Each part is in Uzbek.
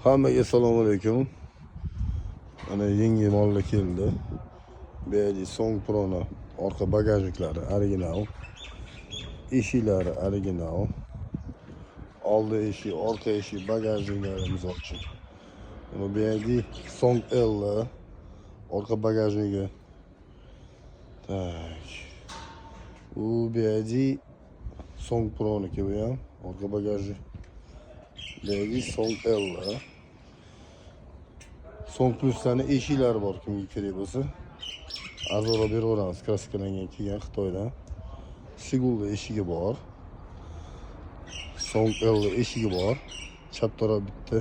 Hammaga assalomu alaykum. Mana yangi mollar keldi. Bu Song Pro'ni orqa bagajniklari original. Eshiklari original. Oldi eshik, orqa eshik bagajniklari misol uchun. Mana bu Song L orqa bagajnigi. Tak. Bu Song Pro'niki bu ham orqa bagajı. Bu Song L. Song Plus'larni eshiklari bor, kimga kerak bo'lsa. Azora beraveramiz, kraskalangan kelgan Xitoydan. Sigulda eshigi bor. Song L eshigi bor. Chap taraf bitta.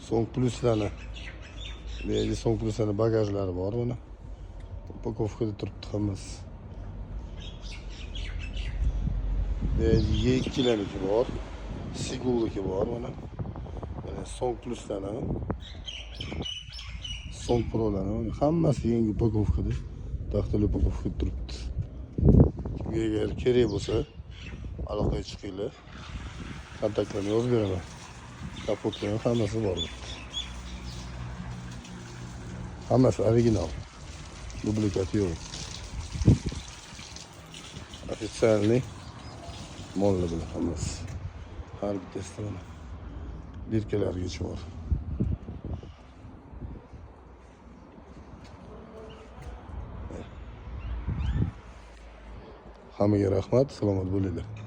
Song Plus'larni Song Plus'larni bagajlari bor mana. Upakovkada turibdi hammasi. Y2'larniki bor. Sigulniki bor mana. Song Plus'larni, Song Pro'larni hammasi yangi upakovkada, taxtali upakovkada turibdi. Kimga agar kerak bo'lsa, aloqaga chiqinglar. Kontaktlarni yozib beraman. Kapotlar hammasi bor. Hammasi original. Dublikat yo'q. Официальный mollar bilan hammasi. Har bittasida mana birkalargacha bor. Hammaga rahmat, salomat bo'linglar.